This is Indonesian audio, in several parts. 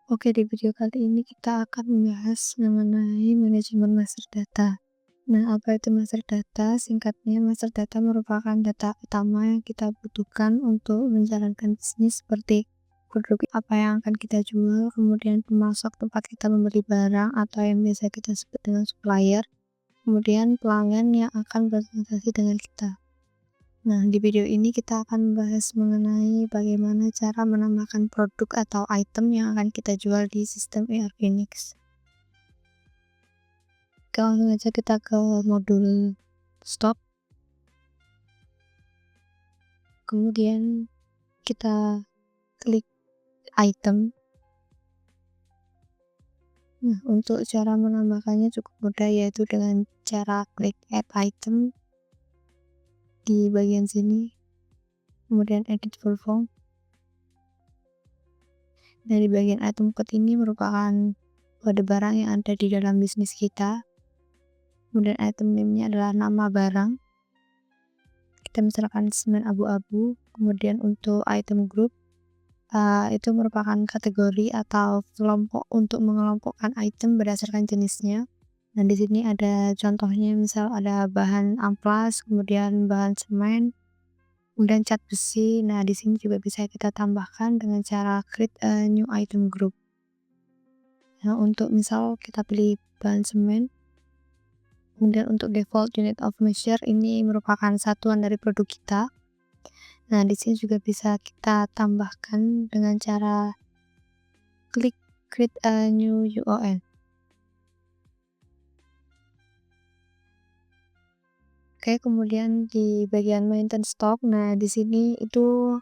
Oke, di video kali ini kita akan membahas mengenai manajemen master data. Nah, apa itu master data? Singkatnya, master data merupakan data utama yang kita butuhkan untuk menjalankan bisnis seperti produk apa yang akan kita jual, kemudian pemasok tempat kita membeli barang atau yang biasa kita sebut dengan supplier, kemudian pelanggan yang akan bertransaksi dengan kita. Nah, di video ini kita akan membahas mengenai bagaimana cara menambahkan produk atau item yang akan kita jual di sistem ERP Next. Oke, langsung aja kita ke modul stock. Kemudian kita klik item. Nah, untuk cara menambahkannya cukup mudah, yaitu dengan cara klik add item di bagian sini, kemudian edit full form. Dari bagian item code ini merupakan kode barang yang ada di dalam bisnis kita. Kemudian item name-nya adalah nama barang. Kita misalkan semen abu-abu. Kemudian untuk item group, itu merupakan kategori atau kelompok untuk mengelompokkan item berdasarkan jenisnya. Nah, di sini ada contohnya, misal ada bahan amplas, kemudian bahan semen, kemudian cat besi. Nah, di sini juga bisa kita tambahkan dengan cara create a new item group. Nah, untuk misal kita pilih bahan semen, kemudian untuk default unit of measure ini merupakan satuan dari produk kita. Nah, di sini juga bisa kita tambahkan dengan cara klik create a new UON. Oke, kemudian di bagian maintain stock, nah di sini itu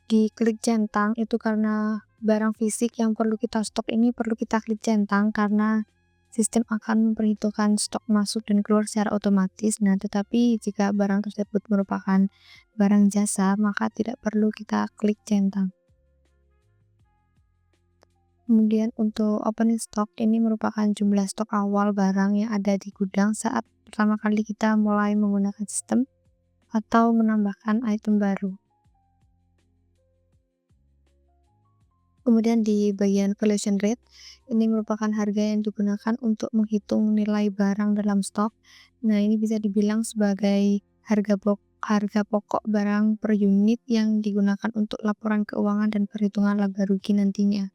diklik centang, itu karena barang fisik yang perlu kita stok ini perlu kita klik centang karena sistem akan memperhitungkan stok masuk dan keluar secara otomatis. Nah, tetapi jika barang tersebut merupakan barang jasa, maka tidak perlu kita klik centang. Kemudian untuk opening stock, ini merupakan jumlah stok awal barang yang ada di gudang saat pertama kali kita mulai menggunakan sistem atau menambahkan item baru. Kemudian di bagian valuation rate, ini merupakan harga yang digunakan untuk menghitung nilai barang dalam stok. Nah, ini bisa dibilang sebagai harga pokok barang per unit yang digunakan untuk laporan keuangan dan perhitungan laba rugi nantinya.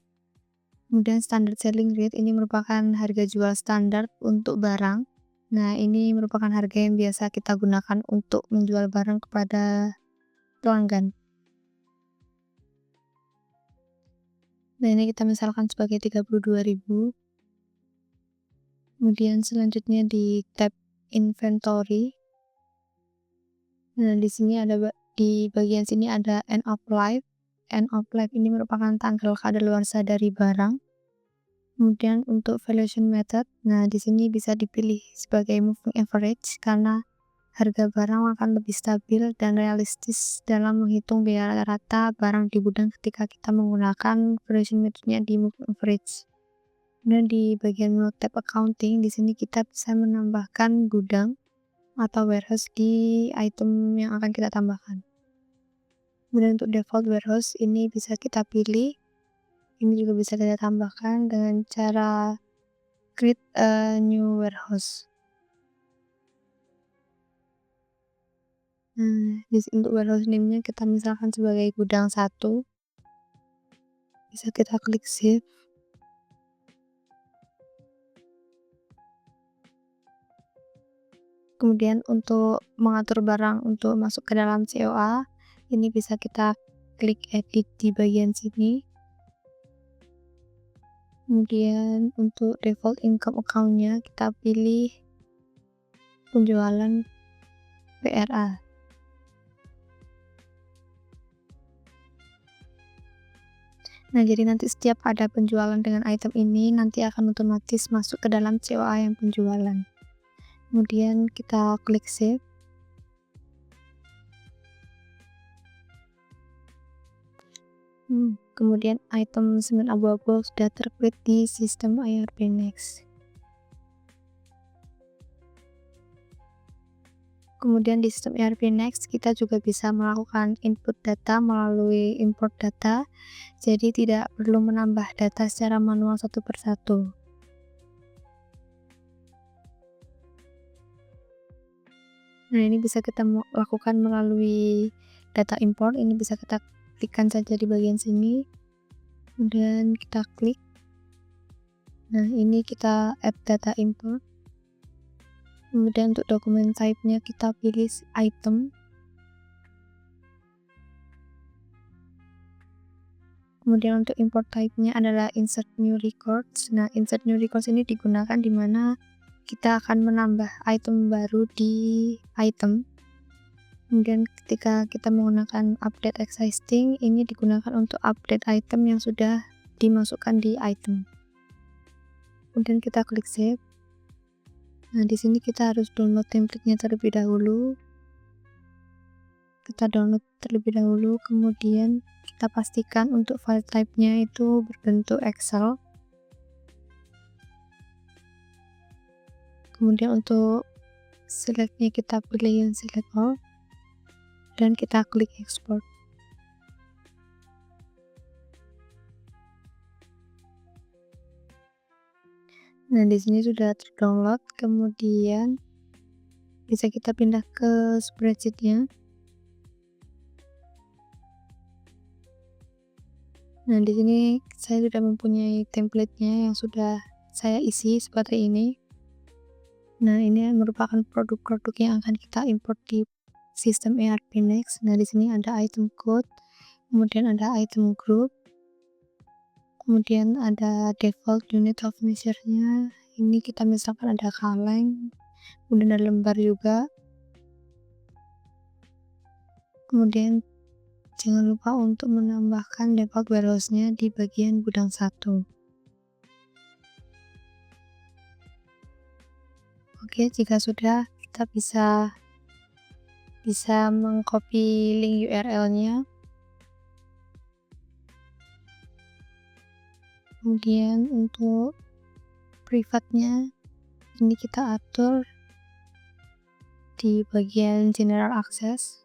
Kemudian standard selling rate ini merupakan harga jual standar untuk barang. Nah, ini merupakan harga yang biasa kita gunakan untuk menjual barang kepada pelanggan. Nah, ini kita misalkan sebagai 32.000. Kemudian selanjutnya di tab inventory. Nah, di sini ada di bagian sini ada end of life. End of life ini merupakan tanggal kadaluarsa dari barang. Kemudian untuk valuation method, nah di sini bisa dipilih sebagai moving average karena harga barang akan lebih stabil dan realistis dalam menghitung biaya rata barang di gudang ketika kita menggunakan valuation methodnya di moving average. Kemudian di bagian menu tab accounting, di sini kita bisa menambahkan gudang atau warehouse di item yang akan kita tambahkan. Kemudian untuk default warehouse ini bisa kita pilih. Ini juga bisa kita tambahkan dengan cara create a new warehouse. Nah, untuk warehouse name-nya kita misalkan sebagai gudang 1. Bisa kita klik save. Kemudian untuk mengatur barang untuk masuk ke dalam COA, ini bisa kita klik edit di bagian sini. Kemudian untuk default income account-nya kita pilih penjualan PRA. Nah, jadi nanti setiap ada penjualan dengan item ini nanti akan otomatis masuk ke dalam COA yang penjualan. Kemudian kita klik save. Kemudian item semen abu-abu sudah tercreate di sistem ERP Next. Kemudian di sistem ERP Next kita juga bisa melakukan input data melalui import data, jadi tidak perlu menambah data secara manual satu persatu. Nah, ini bisa kita lakukan melalui data import. Ini bisa kita klikkan saja di bagian sini, kemudian kita klik. Nah, ini kita add data import. Kemudian untuk dokumen type-nya kita pilih item. Kemudian untuk import type-nya adalah insert new records. Nah, insert new records ini digunakan di mana kita akan menambah item baru di item. Kemudian ketika kita menggunakan update existing, ini digunakan untuk update item yang sudah dimasukkan di item. Kemudian kita klik save. Nah, di sini kita harus download template-nya terlebih dahulu. Kita download terlebih dahulu, kemudian kita pastikan untuk file type-nya itu berbentuk Excel. Kemudian untuk select-nya kita pilih yang select all, dan kita klik export. Nah, di sini sudah terdownload, kemudian bisa kita pindah ke spreadsheet-nya. Nah, di sini saya sudah mempunyai template-nya yang sudah saya isi seperti ini. Nah, ini merupakan produk-produk yang akan kita import di sistem ERP Next. Nah, di sini ada item code, kemudian ada item group, kemudian ada default unit of measure-nya. Ini kita misalkan ada kaleng, kemudian ada lembar juga. Kemudian jangan lupa untuk menambahkan default warehouse-nya di bagian gudang 1. Oke, jika sudah, kita bisa mengcopy link URL-nya. Kemudian untuk private-nya ini kita atur di bagian general access.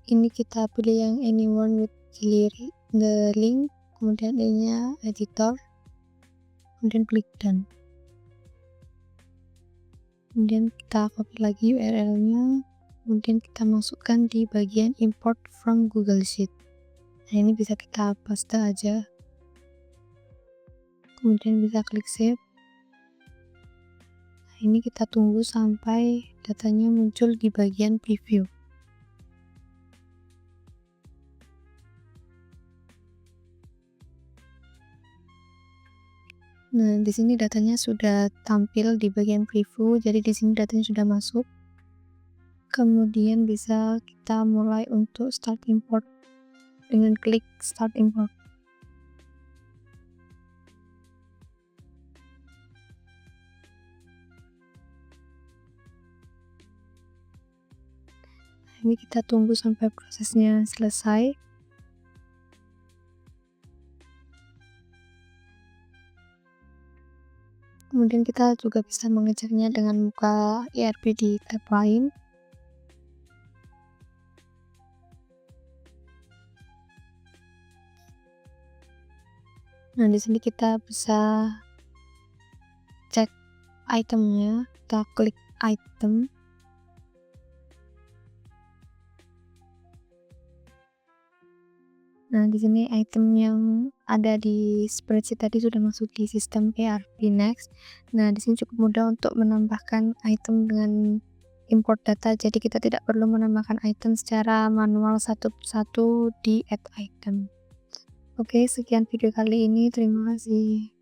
Ini kita pilih yang anyone with the link, kemudian ini-nya editor, kemudian klik done. Kemudian kita copy lagi URL-nya, kemudian kita masukkan di bagian import from Google Sheet. Nah, ini bisa kita paste aja, kemudian bisa klik save. Nah, ini kita tunggu sampai datanya muncul di bagian preview. Nah, di sini datanya sudah tampil di bagian preview, jadi di sini datanya sudah masuk. Kemudian bisa kita mulai untuk start import dengan klik start import. Nah, ini kita tunggu sampai prosesnya selesai. Kemudian kita juga bisa mengeceknya dengan buka ERP di tab lain. Nah, di sini kita bisa cek itemnya, kita klik item. Nah, di sini item yang ada di spreadsheet tadi sudah masuk di sistem ERP Next. Nah, di sini cukup mudah untuk menambahkan item dengan import data, jadi kita tidak perlu menambahkan item secara manual satu persatu di add item. Oke, sekian video kali ini. Terima kasih.